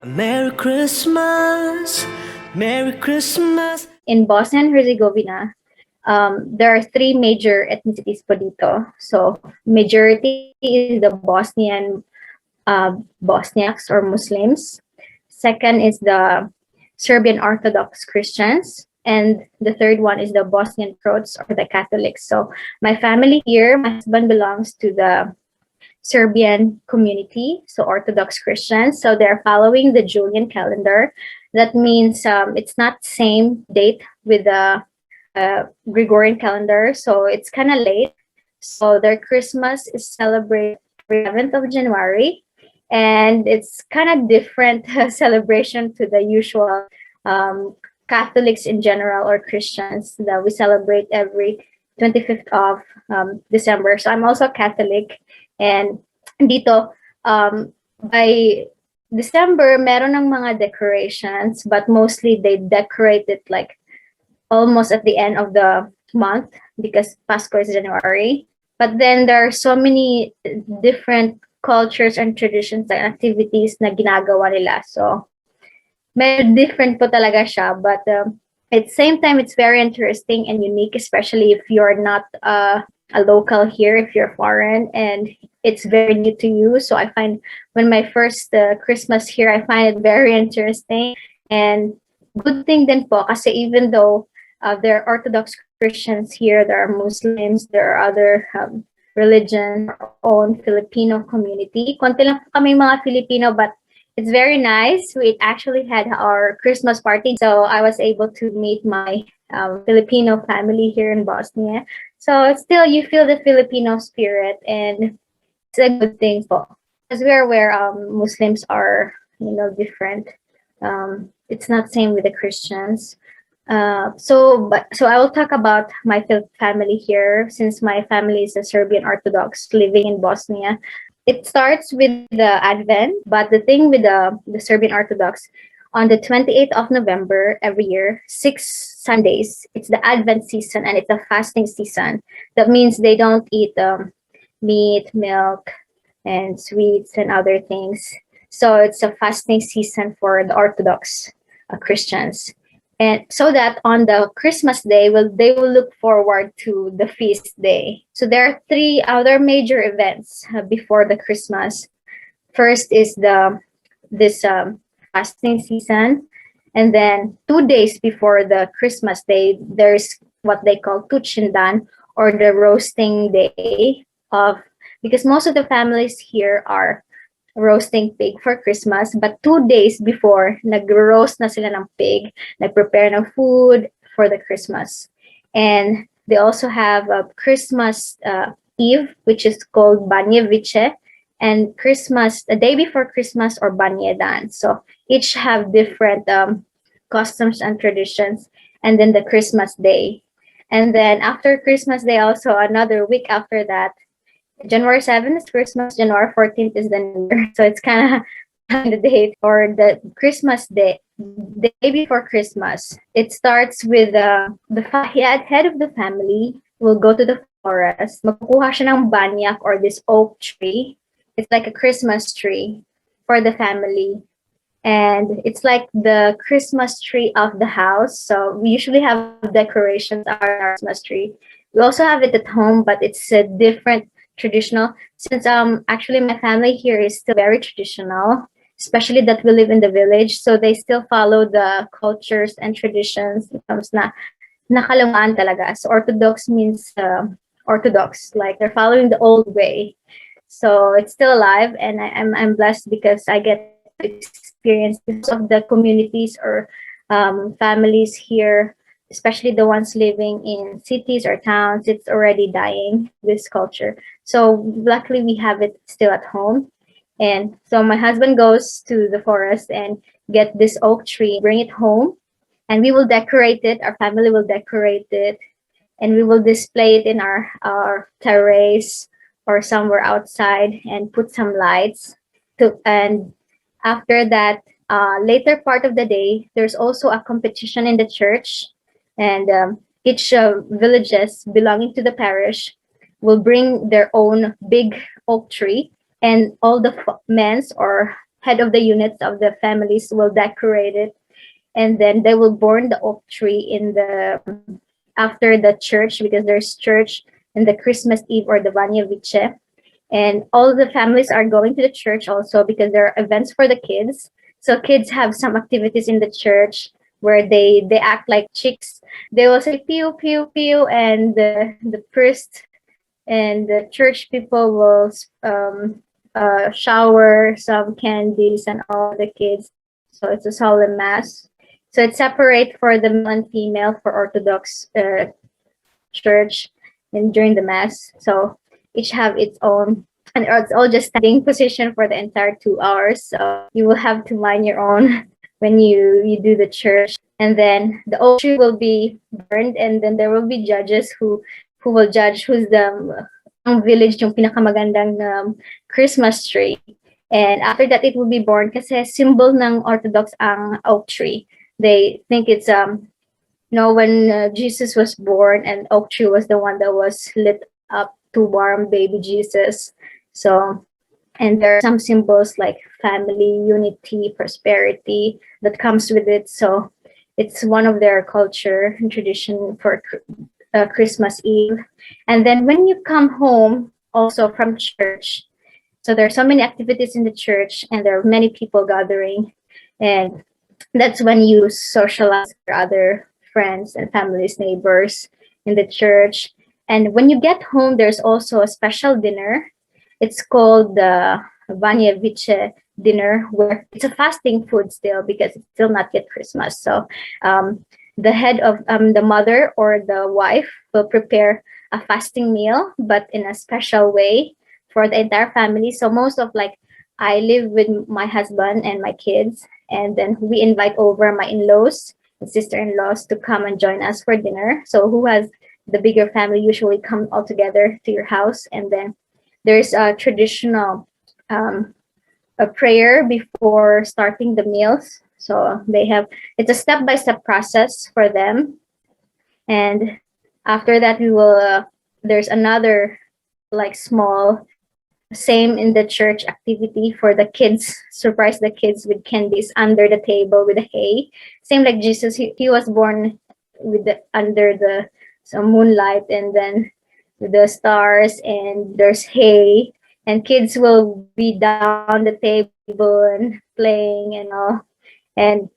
Merry Christmas, Merry Christmas. In Bosnia and Herzegovina, there are three major ethnicities po dito. So, majority is the Bosnian Bosniaks or Muslims. Second is the Serbian Orthodox Christians. And the third one is the Bosnian Croats or the Catholics. So, my family here, my husband belongs to the Serbian community, so Orthodox Christians. So they're following the Julian calendar. That means it's not same date with the Gregorian calendar, so it's kind of late. So their Christmas is celebrated 11th of January, and it's kind of different celebration to the usual Catholics in general or Christians that we celebrate every 25th of December. So I'm also Catholic. And dito, by December, meron ng mga decorations, but mostly they decorate it like almost at the end of the month because Pasko is January. But then there are so many different cultures and traditions and activities na ginagawa nila. So, medyo different po talaga siya. But at the same time, it's very interesting and unique, especially if you're not a local here, if you're foreign, and it's very new to you. So I find when my first Christmas here, I find it very interesting and good thing din po kasi even though there are Orthodox Christians here, there are Muslims, there are other religions, our own Filipino community. Konti lang po kami mga Filipino, but it's very nice. We actually had our Christmas party, so I was able to meet my Filipino family here in Bosnia. So still, you feel the Filipino spirit, and it's a good thing po. Because we are where Muslims are, different. It's not same with the Christians. So I will talk about my family here, since my family is a Serbian Orthodox living in Bosnia. It starts with the Advent, but the thing with the Serbian Orthodox, on the 28th of November every year, 6 Sundays, it's the Advent season and it's a fasting season. That means they don't eat meat, milk, and sweets and other things. So it's a fasting season for the Orthodox Christians. And so that on the Christmas day, they will look forward to the feast day. So there are 3 other major events before the Christmas. First is this fasting season, and then 2 days before the Christmas day, there's what they call Tuchindan, or the roasting day because most of the families here are roasting pig for Christmas, but 2 days before, nag-roast na sila ng pig, nag-prepare ng food for the Christmas. And they also have a Christmas Eve, which is called Banyeviche, and Christmas, the day before Christmas, or Banyedan. So each have different customs and traditions, and then the Christmas day. And then after Christmas Day, also another week after that, January 7th is Christmas, January 14th is the New Year. So it's kind of the date for the Christmas Day, the day before Christmas. It starts with the head of the family will go to the forest, magkukuha siya ng banyak or this oak tree. It's like a Christmas tree for the family. And it's like the Christmas tree of the house. So we usually have decorations on our Christmas tree. We also have it at home, but it's a different traditional, since actually my family here is still very traditional, especially that we live in the village, so they still follow the cultures and traditions. Comes na nakalumaan talaga. So Orthodox means Orthodox, like they're following the old way. So it's still alive, and I'm blessed because I get to experience this of the communities or families here, especially the ones living in cities or towns. It's already dying, this culture. So luckily we have it still at home. And so my husband goes to the forest and get this oak tree, bring it home, and we will decorate it. Our family will decorate it, and we will display it in our terrace or somewhere outside and put some lights. And after that, later part of the day, there's also a competition in the church, and each villages belonging to the parish will bring their own big oak tree, and all the men's or head of the units of the families will decorate it, and then they will burn the oak tree in the after the church, because there's church in the Christmas Eve or the Vanya Vice. And all the families are going to the church also because there are events for the kids. So kids have some activities in the church where they act like chicks. They will say pew pew pew, and the priest and the church people will shower some candies and all the kids. So it's a solemn mass. So it's separate for the male and female for Orthodox church and during the mass. So each have its own, and it's all just standing position for the entire 2 hours. So you will have to mind your own when you do the church. And then the oak tree will be burned, and then there will be judges who will judge who's the ang village yung pinakamagandang Christmas tree. And after that, it will be born kasi symbol ng Orthodox ang oak tree. They think it's when Jesus was born, and oak tree was the one that was lit up to warm baby Jesus. So, and there are some symbols like family, unity, prosperity that comes with it. So it's one of their culture and tradition for Christmas Eve. And then when you come home also from church, so there are so many activities in the church, and there are many people gathering, and that's when you socialize with other friends and families, neighbors in the church. And when you get home, there's also a special dinner. It's called the Vanya Vice dinner, where it's a fasting food still because it's still not yet Christmas. So the head of the mother or the wife will prepare a fasting meal, but in a special way for the entire family. So most of I live with my husband and my kids, and then we invite over my in-laws and sister-in-laws to come and join us for dinner. So who has the bigger family usually come all together to your house, and then there's a traditional a prayer before starting the meals. So it's a step-by-step process for them. And after that, there's another small, same in the church activity for the kids, surprise the kids with candies under the table with the hay. Same like Jesus, he was born under the moonlight, and then with the stars, and there's hay, and kids will be down the table and playing and all. And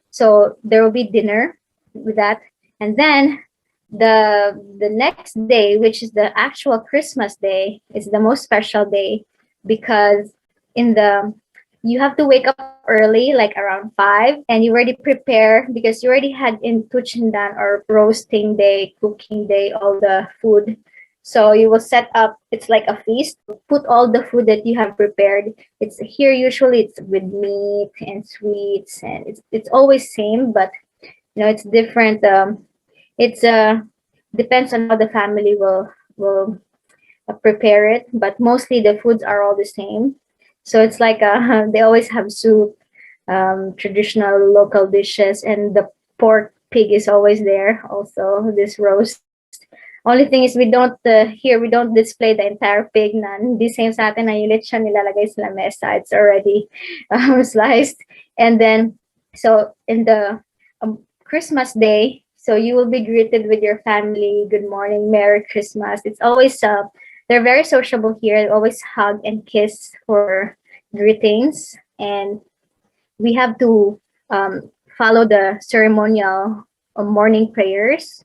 so there will be dinner with that. And then the next day, which is the actual Christmas day, is the most special day, because you have to wake up early, like around 5, and you already prepare because you already had in tuchindan or roasting day, cooking day, all the food. So you will set up, it's like a feast, put all the food that you have prepared. It's here, usually it's with meat and sweets, and it's always same, but it's different. It's depends on how the family will prepare it, but mostly the foods are all the same. So it's like they always have soup, traditional local dishes, and the pork pig is always there. Also, this roast. Only thing is we don't display the entire pig na hindi same sa atin na yung lechon nilalagay sa lamesa. It's already sliced. And then, so in the Christmas day, so you will be greeted with your family. Good morning, Merry Christmas. It's always they're very sociable here. They always hug and kiss for greetings, and we have to follow the ceremonial morning prayers.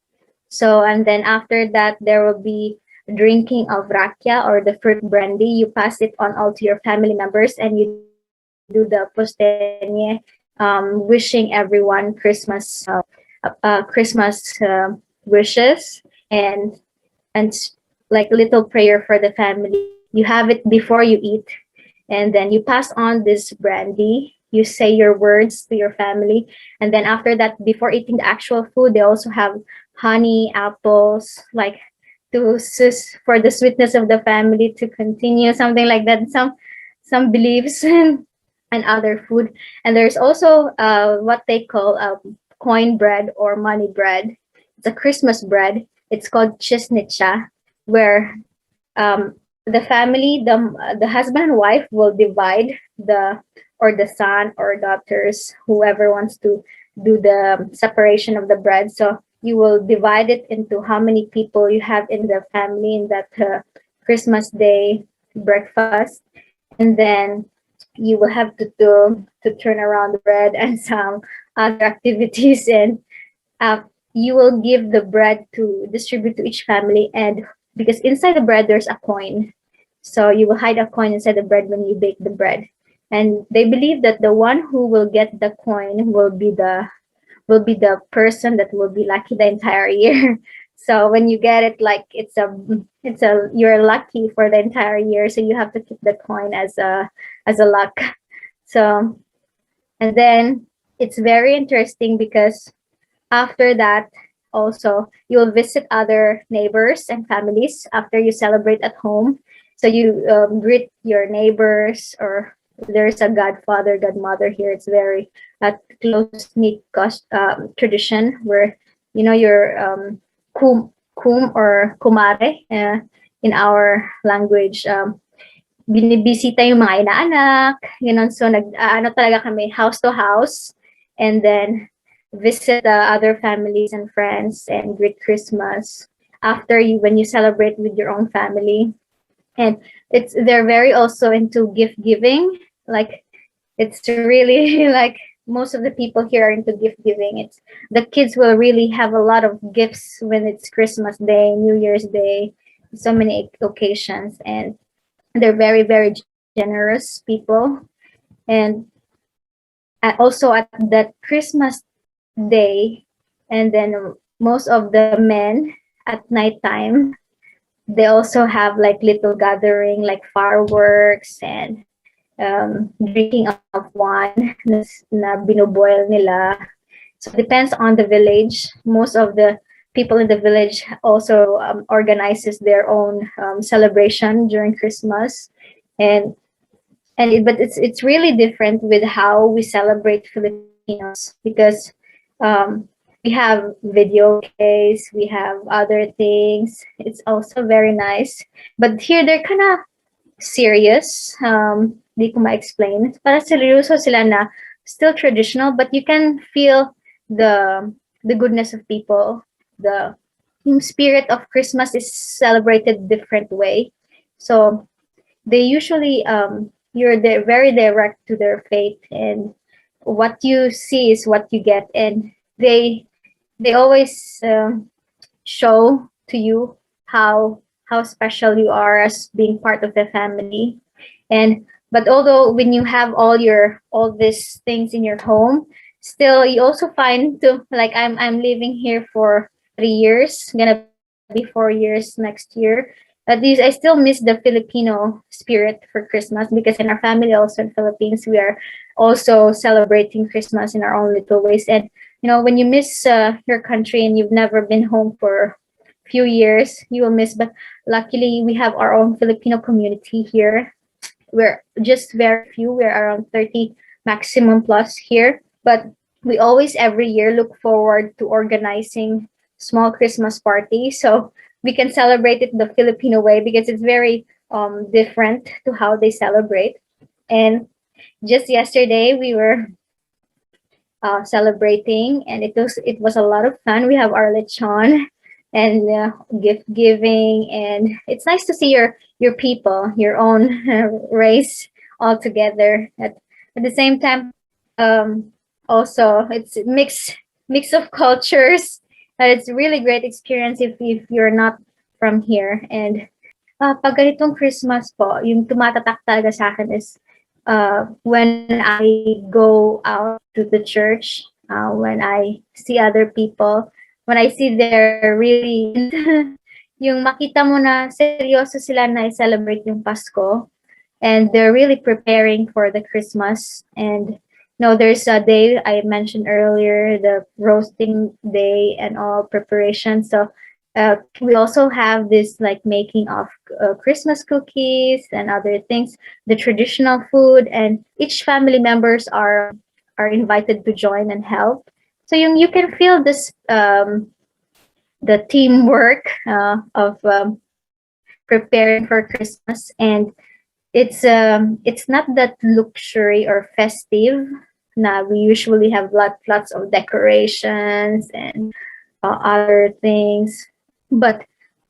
So, and then after that, there will be drinking of rakia or the fruit brandy. You pass it on all to your family members, and you do the postenye, wishing everyone Christmas wishes, and like little prayer for the family. You have it before you eat, and then you pass on this brandy. You say your words to your family, and then after that, before eating the actual food, they also have honey, apples, like for the sweetness of the family to continue, something like that. Some beliefs and other food. And there's also what they call coin bread or money bread. It's a Christmas bread. It's called chisnicha, where the family, the husband and wife will divide or the son or daughters, whoever wants to do the separation of the bread. So you will divide it into how many people you have in the family in that Christmas Day breakfast, and then you will have to turn around the bread and some other activities, and uh, you will give the bread to distribute to each family, and because inside the bread there's a coin, so you will hide a coin inside the bread when you bake the bread, and they believe that the one who will get the coin will be the person that will be lucky the entire year. So when you get it, like it's a you're lucky for the entire year. So you have to keep the coin as a luck. So, and then it's very interesting because after that, also you will visit other neighbors and families after you celebrate at home. So you greet your neighbors, or there's a godfather, godmother here. It's very close knit tradition where your kum or kumare in our language. Binibisita yung mga inaanak, so ano talaga kami, house to house, and then visit the other families and friends and greet Christmas after when you celebrate with your own family. And they're very also into gift giving. Like, it's really like most of the people here are into gift giving. It's the kids will really have a lot of gifts when it's Christmas Day, New Year's Day, so many occasions, and they're very, very generous people. And also at that Christmas Day, and then most of the men at nighttime, they also have like little gathering, like fireworks and drinking of wine na binoboil nila. So it depends on the village. Most of the people in the village also organizes their own celebration during Christmas, but it's really different with how we celebrate Filipinos, because we have video games, we have other things. It's also very nice, but here they're kind of serious. Di ko ma-explain. Para seryoso sila na still traditional, but you can feel the goodness of people. The spirit of Christmas is celebrated different way. So they usually they're very direct to their faith, and what you see is what you get, and they always show to you how special you are as being part of the family. And but although when you have all these things in your home, still you also find to, like, I'm living here for 3 years, gonna be 4 years next year. At least I still miss the Filipino spirit for Christmas, because in our family also in Philippines, we are also celebrating Christmas in our own little ways. And when you miss your country and you've never been home for few years, you will miss. But luckily we have our own Filipino community here. We're just very few. We're around 30 maximum plus here, but we always every year look forward to organizing small Christmas parties so we can celebrate it the Filipino way, because it's very different to how they celebrate. And just yesterday we were celebrating, and it was a lot of fun. We have our lechon and gift giving, and it's nice to see your people, your own race, all together at the same time. Also, it's mix of cultures, but it's really great experience if you're not from here. And pag ganitong Christmas po, yung tumatatak talaga sa akin is when I go out to the church, when I see other people, when I see they're really yung makita mo na seryoso sila na i-celebrate yung Pasko, and they're really preparing for the Christmas. And there's a day I mentioned earlier, the roasting day and all preparation. So we also have this like making of Christmas cookies and other things, the traditional food, and each family members are invited to join and help. So you can feel this the teamwork of preparing for Christmas. And it's not that luxury or festive. Now we usually have lots of decorations and other things, but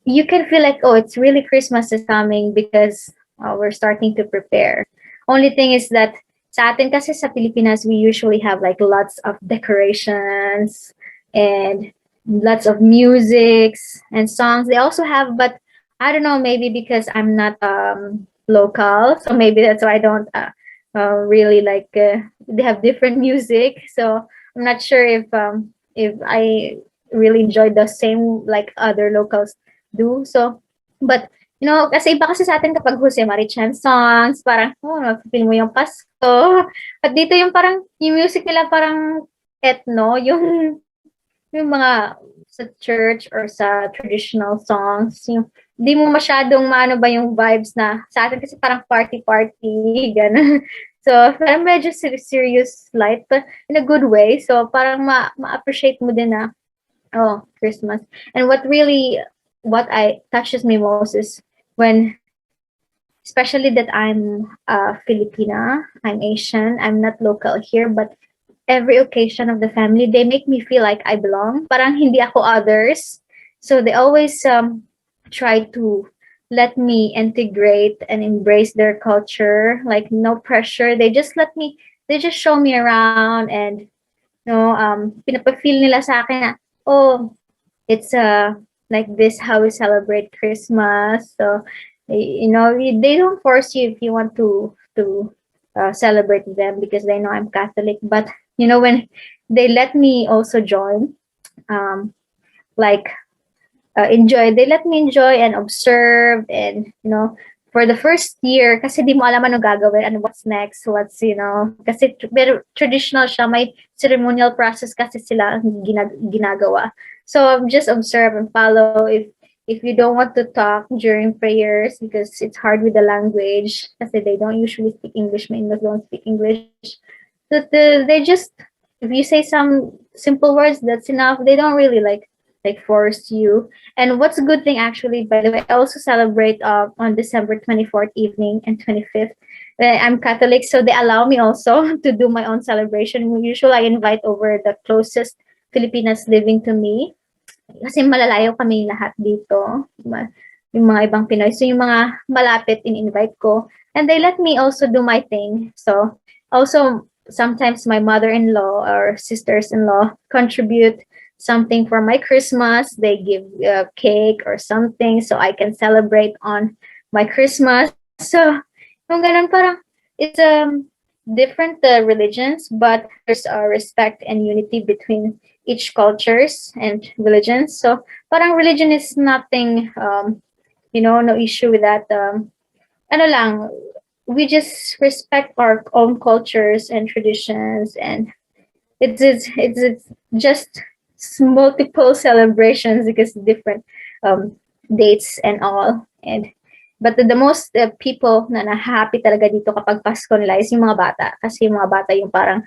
you can feel like, oh, it's really Christmas is coming because we're starting to prepare. Only thing is that sa atin kasi sa Pilipinas, we usually have like lots of decorations and lots of musics and songs. They also have, but I don't know, maybe because I'm not local, so maybe that's why I don't really like. They have different music, so I'm not sure if I really enjoy the same like other locals do. So, but kasi iba kasi sa atin kapag Jose Marichan songs, parang, feel mo yung Pasko. At dito yung parang, yung music nila parang ethno, yung mga sa church or sa traditional songs, yung di mo masyadong maano ba yung vibes na sa atin kasi parang party-party, gano'n. So, parang medyo serious light, but in a good way. So, parang ma-appreciate mo din na, oh, Christmas. And what I touches me most is when, especially that I'm Filipina, I'm Asian, I'm not local here, but every occasion of the family, they make me feel like I belong. Parang hindi ako others. So they always try to let me integrate and embrace their culture, like no pressure. They just show me around and pinapa-feel nila sa akin na, oh, it's like this how we celebrate Christmas. So they don't force you if you want to celebrate with them because they know I'm Catholic. But when they let me also join, like enjoy, they let me enjoy and observe, and for the first year kasi di mo alam ano gagawin and what's next, kasi pero traditional siya, may ceremonial process kasi sila ginagawa. So just observe and follow. If you don't want to talk during prayers because it's hard with the language, kasi they don't usually speak English, my in-laws don't speak English. So they just, if you say some simple words, that's enough. They don't really like force you. And what's a good thing actually, by the way, I also celebrate on December 24th evening and 25th. I'm Catholic, so they allow me also to do my own celebration. Usually I invite over the closest Filipinas living to me. Kasi malalayo kami lahat dito, yung mga ibang Pinoy. So yung mga malapit in-invite ko. And they let me also do my thing. So also sometimes my mother-in-law or sisters-in-law contribute something for my Christmas. They give cake or something so I can celebrate on my Christmas. So yung ganun parang it's different religions, but there's respect and unity between each cultures and religions. So parang religion is nothing, no issue with that. Ano lang, we just respect our own cultures and traditions, and it's just multiple celebrations because different dates and all. But the most people na happy talaga dito kapag Pasko nila is yung mga bata, kasi yung mga bata yung parang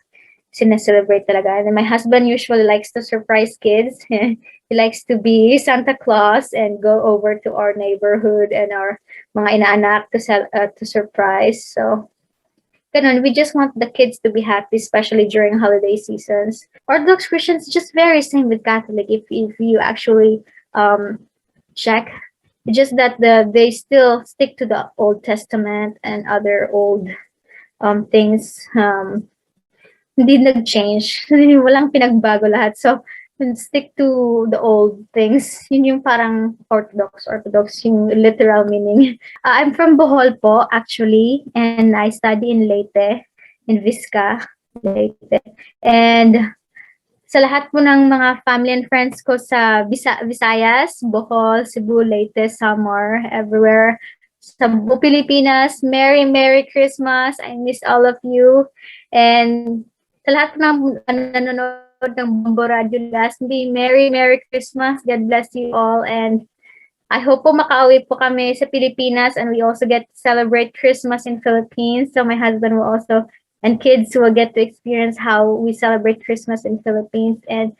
sineselebrate talaga. And my husband usually likes to surprise kids. He likes to be Santa Claus and go over to our neighborhood and our mga inaanak to surprise. So ganun, we just want the kids to be happy, especially during holiday seasons. Orthodox Christians just very same with Catholic. If you actually check, just that they still stick to the Old Testament and other old things. Hindi nag-change. Walang pinagbago lahat. So, stick to the old things. Yun yung parang Orthodox, yung literal meaning. I'm from Bohol po, actually, and I study in Leyte, in Vizca, Leyte. And sa lahat po ng mga family and friends ko sa Visayas, Bohol, Cebu, Leyte, Samar, everywhere, sa Pilipinas, Merry Christmas. I miss all of you. And sa lahat ng nanonood ng Bombo Radyo Legazpi, Merry Christmas. God bless you all. And I hope po makauwi po kami sa Pilipinas and we also get to celebrate Christmas in Philippines. So my husband will also, and kids will get to experience how we celebrate Christmas in Philippines. And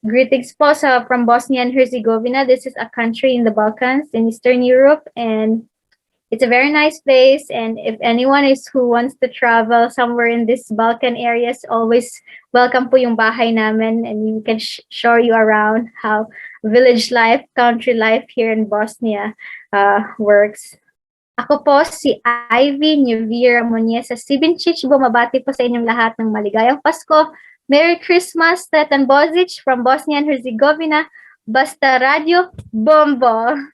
greetings po from Bosnia and Herzegovina. This is a country in the Balkans, in Eastern Europe. And It's a very nice place, and if anyone is who wants to travel somewhere in this Balkan areas, always welcome po yung bahay namin, and we can show you around how village life, country life here in Bosnia works. Ako po si Ivy Nivira Muñez sa Sibincic. Bumabati po sa inyong lahat ng maligayang Pasko. Merry Christmas, Sretan Božić from Bosnia and Herzegovina. Basta Radio Bombo!